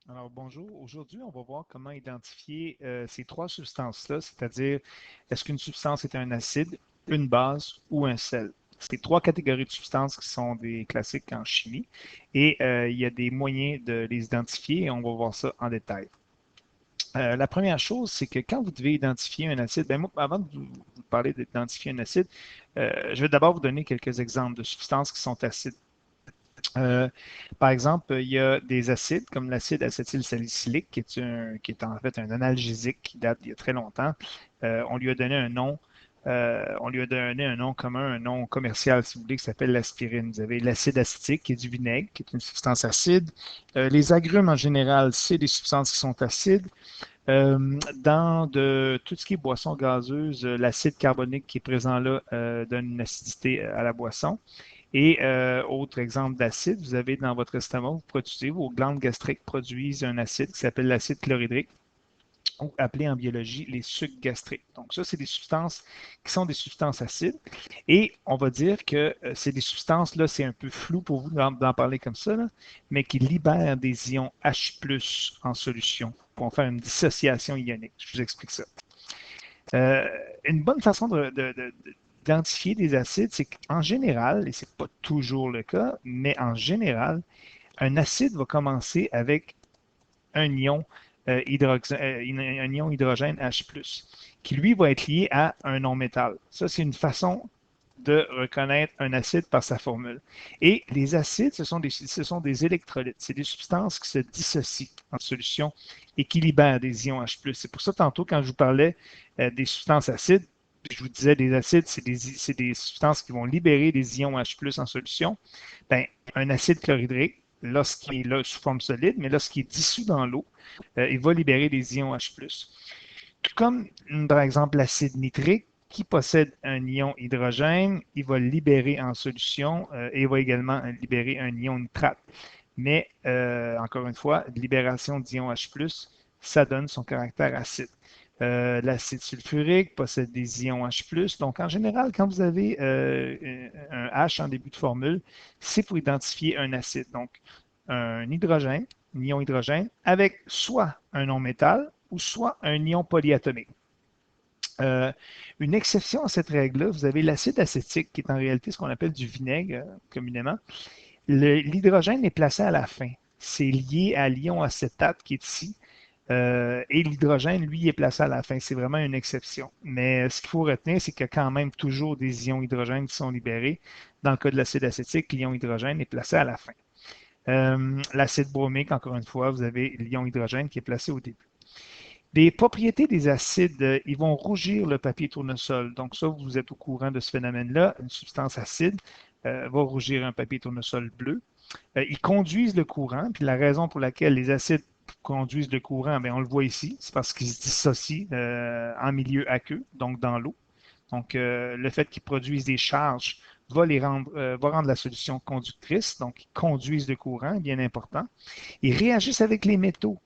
Alors bonjour, aujourd'hui on va voir comment identifier ces trois substances-là, c'est-à-dire est-ce qu'une substance est un acide, une base ou un sel. C'est trois catégories de substances qui sont des classiques en chimie et il y a des moyens de les identifier et on va voir ça en détail. La première chose, c'est que quand vous devez identifier un acide, ben moi, avant de vous parler d'identifier un acide, je vais d'abord vous donner quelques exemples de substances qui sont acides. Euh, Par exemple, il y a des acides comme l'acide acétylsalicylique, qui est en fait un analgésique qui date d'il y a très longtemps. On lui a donné un nom, on lui a donné un nom commun, un nom commercial, si vous voulez, qui s'appelle l'aspirine. Vous avez l'acide acétique, qui est du vinaigre, qui est une substance acide. Les agrumes, en général, c'est des substances qui sont acides. Dans tout ce qui est boisson gazeuse, l'acide carbonique qui est présent là donne une acidité à la boisson. Et autre exemple d'acide, vous avez dans votre estomac, vous produisez, vos glandes gastriques produisent un acide qui s'appelle l'acide chlorhydrique, ou appelé en biologie les sucs gastriques. Donc ça, c'est des substances qui sont des substances acides. Et on va dire que c'est des substances, là, c'est un peu flou pour vous d'en parler comme ça, là, mais qui libèrent des ions H+ en solution pour faire une dissociation ionique. Je vous explique ça. Euh, une bonne façon d'identifier des acides, c'est qu'en général, et ce n'est pas toujours le cas, mais en général, un acide va commencer avec un ion, un ion hydrogène H+, qui lui va être lié à un non-métal. Ça, c'est une façon de reconnaître un acide par sa formule. Et les acides, ce sont des électrolytes. C'est des substances qui se dissocient en solution et qui libèrent des ions H+. C'est pour ça, tantôt, quand je vous parlais des substances acides, je vous disais des acides, c'est des substances qui vont libérer des ions H+ en solution. Ben, un acide chlorhydrique, lorsqu'il est là sous forme solide, mais lorsqu'il est dissous dans l'eau, il va libérer des ions H+. Tout comme, par exemple, l'acide nitrique, qui possède un ion hydrogène, il va le libérer en solution et il va également libérer un ion nitrate. Mais, encore une fois, libération d'ion H+, ça donne son caractère acide. L'acide sulfurique possède des ions H+. Donc, en général, quand vous avez un H en début de formule, c'est pour identifier un acide. Donc, un hydrogène, un ion hydrogène, avec soit un non-métal ou soit un ion polyatomique. Euh, une exception à cette règle-là, vous avez l'acide acétique, qui est en réalité ce qu'on appelle du vinaigre communément. L'hydrogène est placé à la fin. C'est lié à l'ion acétate qui est ici. Et l'hydrogène, lui, est placé à la fin. C'est vraiment une exception. Mais ce qu'il faut retenir, c'est qu'il y a quand même toujours des ions hydrogène qui sont libérés. Dans le cas de l'acide acétique, l'ion hydrogène est placé à la fin. L'acide bromique, encore une fois, vous avez l'ion hydrogène qui est placé au début. Les propriétés des acides, ils vont rougir le papier tournesol. Donc ça, vous êtes au courant de ce phénomène-là. Une substance acide va rougir un papier tournesol bleu. Ils conduisent le courant, puis la raison pour laquelle les acides conduisent le courant, bien, on le voit ici, c'est parce qu'ils se dissocient en milieu aqueux, donc dans l'eau. Donc, le fait qu'ils produisent des charges va rendre la solution conductrice, donc ils conduisent le courant, bien important. Ils réagissent avec les métaux.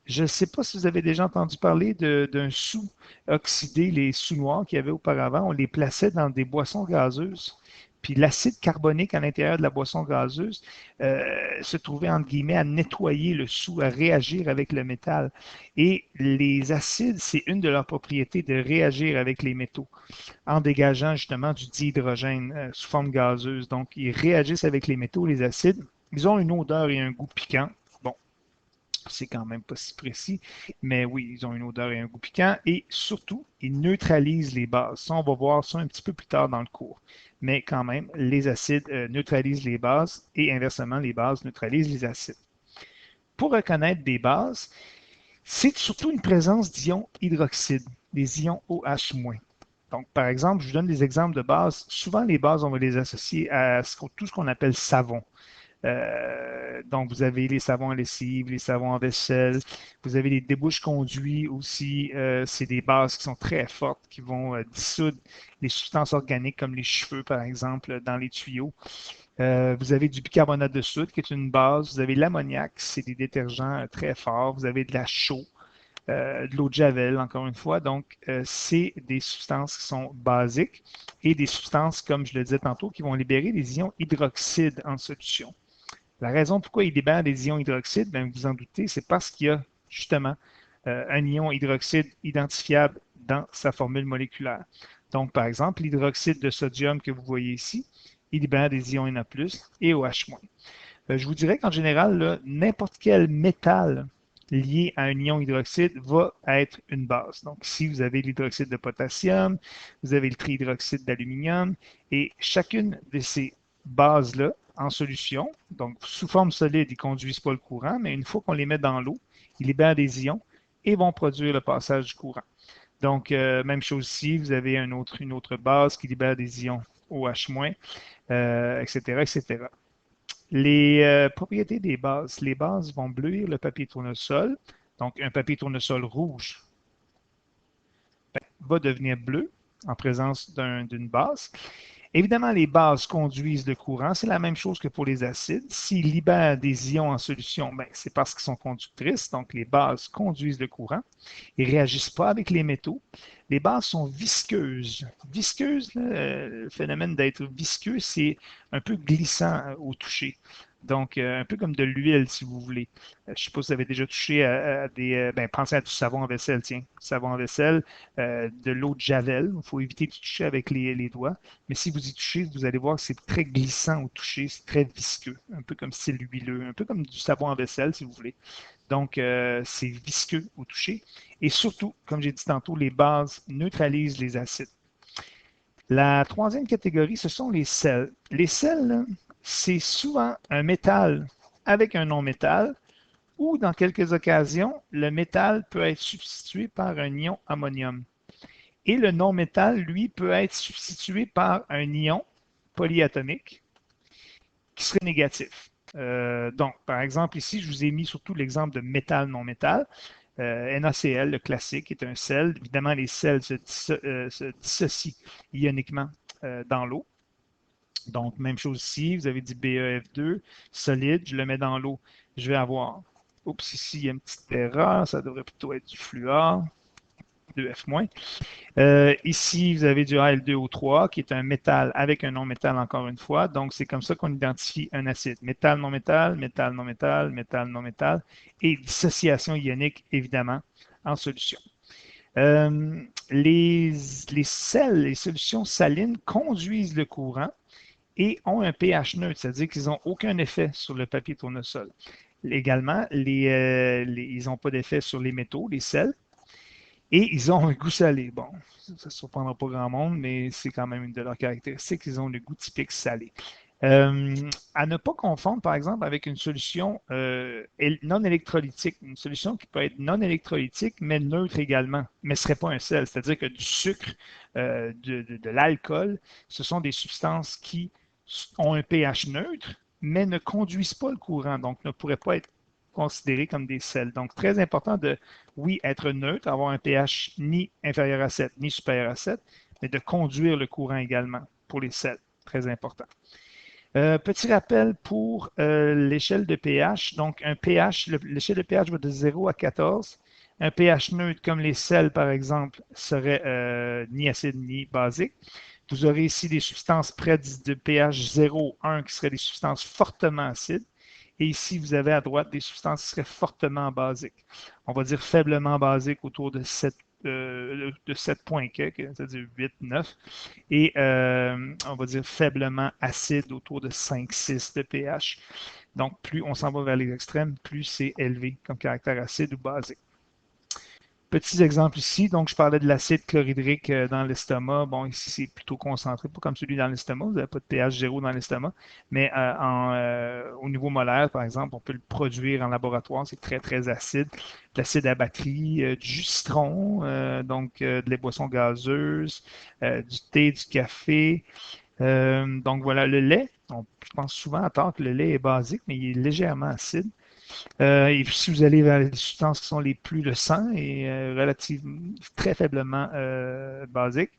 Je ne sais pas si vous avez déjà entendu parler d'un sous oxydé, les sous noirs qu'il y avait auparavant. On les plaçait dans des boissons gazeuses. Puis l'acide carbonique à l'intérieur de la boisson gazeuse se trouvait, entre guillemets, à nettoyer le sous, à réagir avec le métal. Et les acides, c'est une de leurs propriétés de réagir avec les métaux en dégageant justement du dihydrogène sous forme gazeuse. Donc, ils réagissent avec les métaux, les acides. Ils ont une odeur et un goût piquant. Bon, c'est quand même pas si précis, mais oui, ils ont une odeur et un goût piquant et surtout, ils neutralisent les bases. Ça, on va voir ça un petit peu plus tard dans le cours. Mais quand même, les acides neutralisent les bases et inversement, les bases neutralisent les acides. Pour reconnaître des bases, c'est surtout une présence d'ions hydroxydes, des ions OH-. Donc, par exemple, je vous donne des exemples de bases. Souvent, les bases, on va les associer à tout ce qu'on appelle savon. Donc, vous avez les savons à lessive, les savons à vaisselle. Vous avez les débouches conduits aussi. C'est des bases qui sont très fortes, qui vont dissoudre les substances organiques comme les cheveux, par exemple, dans les tuyaux. Vous avez du bicarbonate de soude, qui est une base. Vous avez l'ammoniac, c'est des détergents très forts. Vous avez de la chaux, de l'eau de javel, encore une fois. Donc, c'est des substances qui sont basiques et des substances, comme je le disais tantôt, qui vont libérer des ions hydroxydes en solution. La raison pourquoi il libère des ions hydroxydes, bien, vous en doutez, c'est parce qu'il y a justement un ion hydroxyde identifiable dans sa formule moléculaire. Donc, par exemple, l'hydroxyde de sodium que vous voyez ici, il libère des ions Na+, et OH-. Je vous dirais qu'en général, n'importe quel métal lié à un ion hydroxyde va être une base. Donc, ici, vous avez l'hydroxyde de potassium, vous avez le trihydroxyde d'aluminium, et chacune de ces bases-là, en solution, donc sous forme solide, ils ne conduisent pas le courant, mais une fois qu'on les met dans l'eau, ils libèrent des ions et vont produire le passage du courant. Donc, même chose ici, vous avez une autre base qui libère des ions OH-, etc., etc. Les propriétés des bases. Les bases vont bleuir le papier tournesol. Donc, un papier tournesol rouge va devenir bleu en présence d'une base. Évidemment, les bases conduisent le courant. C'est la même chose que pour les acides. S'ils libèrent des ions en solution, ben, c'est parce qu'ils sont conductrices. Donc, les bases conduisent le courant. Ils ne réagissent pas avec les métaux. Les bases sont visqueuses. Visqueuse, le phénomène d'être visqueux, c'est un peu glissant au toucher. Donc, un peu comme de l'huile, si vous voulez. Je ne sais pas si vous avez déjà touché à des... ben, pensez à du savon en vaisselle, tiens. Savon en vaisselle, de l'eau de Javel. Il faut éviter de toucher avec les doigts. Mais si vous y touchez, vous allez voir que c'est très glissant au toucher. C'est très visqueux. Un peu comme si c'est huileux. Un peu comme du savon en vaisselle, si vous voulez. Donc, c'est visqueux au toucher. Et surtout, comme j'ai dit tantôt, les bases neutralisent les acides. La troisième catégorie, ce sont les sels. Les sels, c'est souvent un métal avec un non-métal ou, dans quelques occasions, le métal peut être substitué par un ion ammonium. Et le non-métal, lui, peut être substitué par un ion polyatomique qui serait négatif. Donc, par exemple, ici, je vous ai mis surtout l'exemple de métal-non-métal. NaCl, le classique, est un sel. Évidemment, les sels se dissocient ioniquement dans l'eau. Donc, même chose ici, vous avez du BeF2, solide, je le mets dans l'eau, je vais avoir, oups, ici, il y a une petite erreur, ça devrait plutôt être du fluor, 2F-. Ici, vous avez du Al2O3, qui est un métal avec un non-métal encore une fois. Donc, c'est comme ça qu'on identifie un acide. Métal, non-métal, métal, non-métal, métal, non-métal, et dissociation ionique, évidemment, en solution. Les sels, les solutions salines conduisent le courant et ont un pH neutre, c'est-à-dire qu'ils n'ont aucun effet sur le papier tournesol. Également, ils n'ont pas d'effet sur les métaux, les sels, et ils ont un goût salé. Bon, ça ne surprendra pas grand monde, mais c'est quand même une de leurs caractéristiques. Ils ont le goût typique salé. À ne pas confondre, par exemple, avec une solution non électrolytique. Une solution qui peut être non électrolytique, mais neutre également, mais ce ne serait pas un sel. C'est-à-dire que du sucre, de l'alcool, ce sont des substances qui ont un pH neutre, mais ne conduisent pas le courant, donc ne pourraient pas être considérés comme des sels. Donc, très important de, oui, être neutre, avoir un pH ni inférieur à 7, ni supérieur à 7, mais de conduire le courant également pour les sels. Très important. Petit rappel pour l'échelle de pH. Donc, un pH, l'échelle de pH va de 0 à 14. Un pH neutre, comme les sels, par exemple, serait ni acide ni basique. Vous aurez ici des substances près de pH 0, 1 qui seraient des substances fortement acides. Et ici, vous avez à droite des substances qui seraient fortement basiques. On va dire faiblement basiques autour de 7 points, c'est-à-dire 8, 9. Et on va dire faiblement acide autour de 5, 6 de pH. Donc, plus on s'en va vers les extrêmes, plus c'est élevé comme caractère acide ou basique. Petits exemples ici. Donc, je parlais de l'acide chlorhydrique dans l'estomac. Bon, ici, c'est plutôt concentré, pas comme celui dans l'estomac. Vous n'avez pas de pH 0 dans l'estomac. Mais au niveau molaire, par exemple, on peut le produire en laboratoire. C'est très, très acide. De l'acide à batterie, du jus citron, donc de les boissons gazeuses, du thé, du café. Donc, voilà, le lait. Je pense souvent à tort que le lait est basique, mais il est légèrement acide. Et puis, si vous allez vers les substances qui sont les plus, le sang est relativement, très faiblement basique.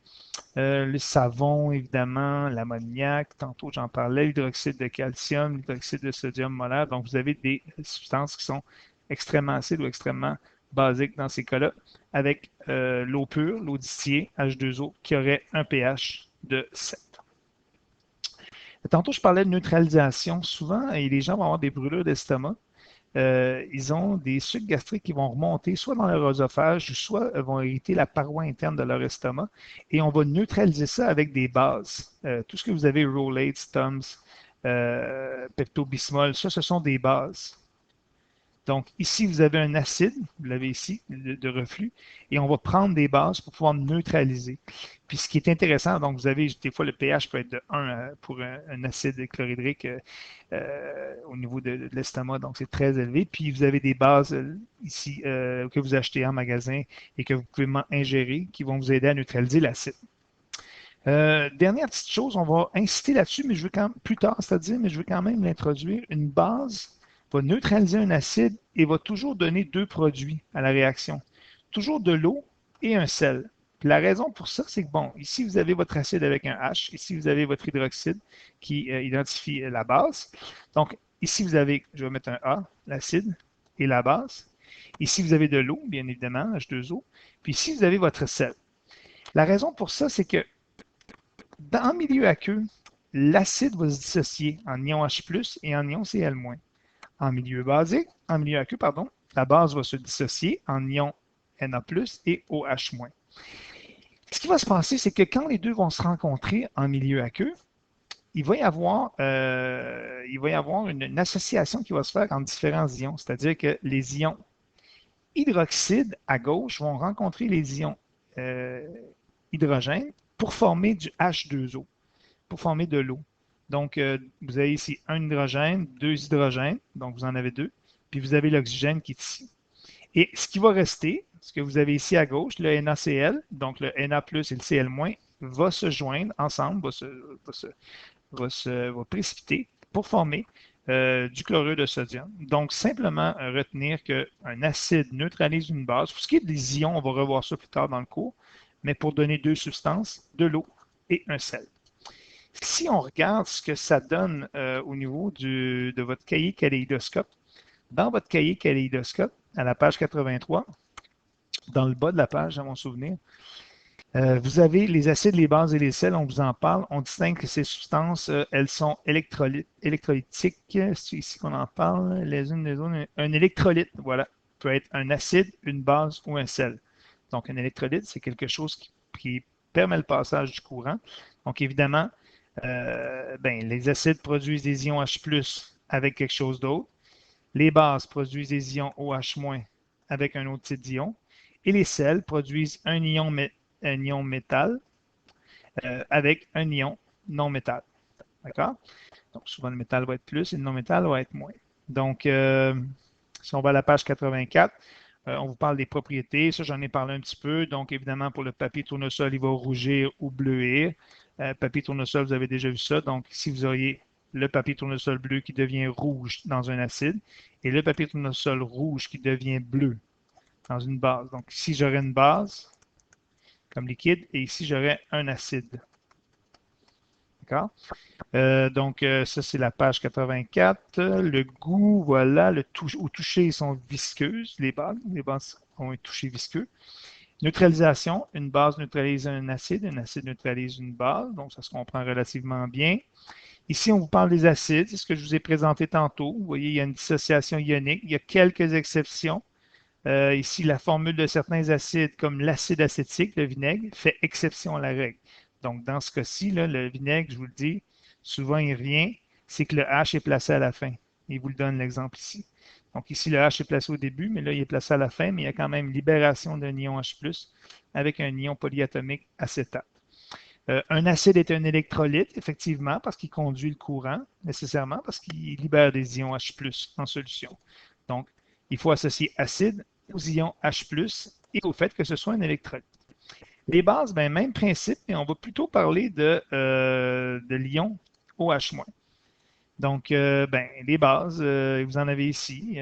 Le savon, évidemment, l'ammoniac, tantôt j'en parlais, l'hydroxyde de calcium, l'hydroxyde de sodium molaire. Donc, vous avez des substances qui sont extrêmement acides ou extrêmement basiques dans ces cas-là, avec l'eau pure, l'eau distillée, H2O, qui aurait un pH de 7. Tantôt, je parlais de neutralisation. Souvent, et les gens vont avoir des brûlures d'estomac. Ils ont des sucs gastriques qui vont remonter soit dans leur œsophage, soit vont irriter la paroi interne de leur estomac. Et on va neutraliser ça avec des bases. Tout ce que vous avez, Rolaids, Tums, Pepto-Bismol, ça, ce sont des bases. Donc, ici, vous avez un acide, vous l'avez ici, de reflux, et on va prendre des bases pour pouvoir neutraliser. Puis, ce qui est intéressant, donc, vous avez, des fois, le pH peut être de 1 pour un acide chlorhydrique au niveau de l'estomac, donc c'est très élevé. Puis, vous avez des bases ici que vous achetez en magasin et que vous pouvez ingérer qui vont vous aider à neutraliser l'acide. Dernière petite chose, on va insister là-dessus, mais je veux quand même, plus tard, c'est-à-dire, mais je veux quand même l'introduire. Une base va neutraliser un acide et va toujours donner deux produits à la réaction. Toujours de l'eau et un sel. Puis la raison pour ça, c'est que, bon, ici, vous avez votre acide avec un H. Ici, vous avez votre hydroxyde qui identifie la base. Donc, ici, vous avez, je vais mettre un A, l'acide et la base. Ici, vous avez de l'eau, bien évidemment, H2O. Puis ici, vous avez votre sel. La raison pour ça, c'est que dans le milieu aqueux, l'acide va se dissocier en ion H+, et en ion Cl-. En milieu basique, en milieu aqueux, pardon, la base va se dissocier en ion Na+, et OH-. Ce qui va se passer, c'est que quand les deux vont se rencontrer en milieu aqueux, il va y avoir une association qui va se faire entre différents ions, c'est-à-dire que les ions hydroxyde à gauche vont rencontrer les ions hydrogène pour former du H2O, pour former de l'eau. Donc, vous avez ici un hydrogène, deux hydrogènes, donc vous en avez deux, puis vous avez l'oxygène qui est ici. Et ce qui va rester, ce que vous avez ici à gauche, le NaCl, donc le Na+ et le Cl-, va se joindre ensemble, va précipiter pour former du chlorure de sodium. Donc, simplement retenir qu'un acide neutralise une base. Pour ce qui est des ions, on va revoir ça plus tard dans le cours, mais pour donner deux substances, de l'eau et un sel. Si on regarde ce que ça donne au niveau de votre cahier kaléidoscope, dans votre cahier kaléidoscope, à la page 83, dans le bas de la page, à mon souvenir, vous avez les acides, les bases et les sels, on vous en parle. On distingue que ces substances, elles sont électrolytiques. C'est ici qu'on en parle. Les unes des autres. Un électrolyte, voilà, peut être un acide, une base ou un sel. Donc, un électrolyte, c'est quelque chose qui permet le passage du courant. Donc, évidemment, les acides produisent des ions H+ avec quelque chose d'autre. Les bases produisent des ions OH- avec un autre type d'ion. Et les sels produisent un ion métal avec un ion non-métal. D'accord? Donc, souvent, le métal va être plus et le non-métal va être moins. Donc, si on va à la page 84, on vous parle des propriétés. Ça, j'en ai parlé un petit peu. Donc, évidemment, pour le papier tournesol, il va rougir ou bleuir. Papier tournesol, vous avez déjà vu ça. Donc, ici, vous auriez le papier tournesol bleu qui devient rouge dans un acide et le papier tournesol rouge qui devient bleu dans une base. Donc, ici, j'aurais une base comme liquide et ici, j'aurais un acide. D'accord? Ça, c'est la page 84. Le goût, voilà, au toucher, ils sont visqueuses, les bases ont un toucher visqueux. Neutralisation, une base neutralise un acide neutralise une base, donc ça se comprend relativement bien. Ici, on vous parle des acides, c'est ce que je vous ai présenté tantôt. Vous voyez, il y a une dissociation ionique, il y a quelques exceptions. Ici, la formule de certains acides, comme l'acide acétique, le vinaigre, fait exception à la règle. Donc, dans ce cas-ci, le vinaigre, je vous le dis, souvent il revient, c'est que le H est placé à la fin. Il vous le donne l'exemple ici. Donc, ici, le H est placé au début, mais là, il est placé à la fin, mais il y a quand même libération d'un ion H+, avec un ion polyatomique acétate. Un acide est un électrolyte, effectivement, parce qu'il conduit le courant, nécessairement, parce qu'il libère des ions H+ en solution. Donc, il faut associer acide aux ions H+, et au fait que ce soit un électrolyte. Les bases, même principe, mais on va plutôt parler de l'ion OH-. Donc, les bases, vous en avez ici.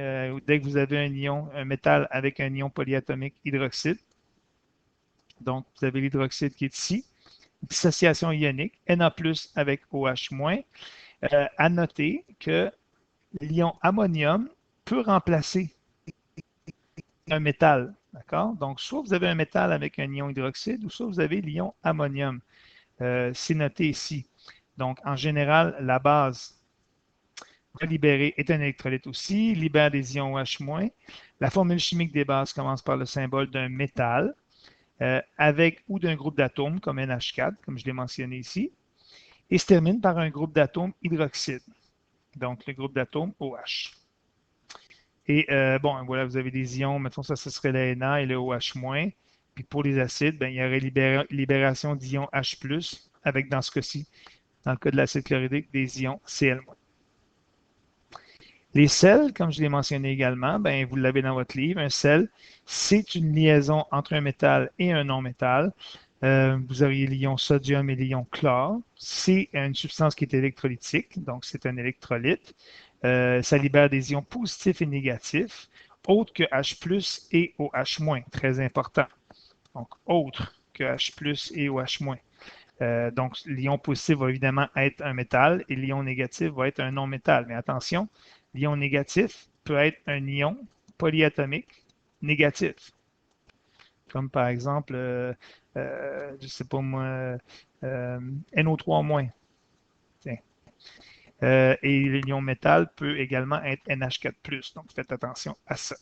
Dès que vous avez un métal avec un ion polyatomique hydroxyde, donc vous avez l'hydroxyde qui est ici, dissociation ionique, Na+ avec OH-. À noter que l'ion ammonium peut remplacer un métal. D'accord? Donc, soit vous avez un métal avec un ion hydroxyde, ou soit vous avez l'ion ammonium. C'est noté ici. Donc, en général, la base va libérer, est un électrolyte aussi, libère des ions OH-. La formule chimique des bases commence par le symbole d'un métal avec ou d'un groupe d'atomes comme NH4, comme je l'ai mentionné ici, et se termine par un groupe d'atomes hydroxyde, donc le groupe d'atomes OH. Et bon, voilà, vous avez des ions, mettons ça, ce serait le Na et le OH-. Puis pour les acides, ben, il y aurait libération d'ions H+, avec dans ce cas-ci, dans le cas de l'acide chlorhydrique, des ions Cl-. Les sels, comme je l'ai mentionné également, ben, vous l'avez dans votre livre, un sel, c'est une liaison entre un métal et un non-métal. Vous auriez l'ion sodium et l'ion chlore. C'est une substance qui est électrolytique, donc c'est un électrolyte. Ça libère des ions positifs et négatifs, autres que H+ et OH-, très important. Donc, autres que H+ et OH-. Donc, l'ion positif va évidemment être un métal et l'ion négatif va être un non-métal. Mais attention, l'ion négatif peut être un ion polyatomique négatif, comme par exemple, je ne sais pas moi, NO3-. Tiens. Et l'ion métal peut également être NH4+. Donc, faites attention à ça.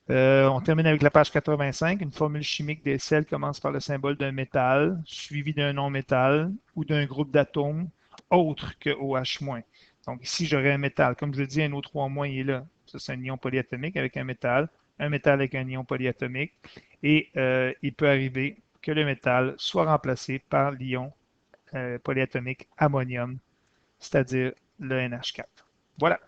On termine avec la page 85. Une formule chimique des sels commence par le symbole d'un métal, suivi d'un non-métal ou d'un groupe d'atomes autre que OH-. Donc ici, j'aurais un métal. Comme je le dis, un O3-, il est là. Ça, c'est un ion polyatomique avec un métal avec un ion polyatomique. Et il peut arriver que le métal soit remplacé par l'ion polyatomique ammonium, c'est-à-dire le NH4. Voilà.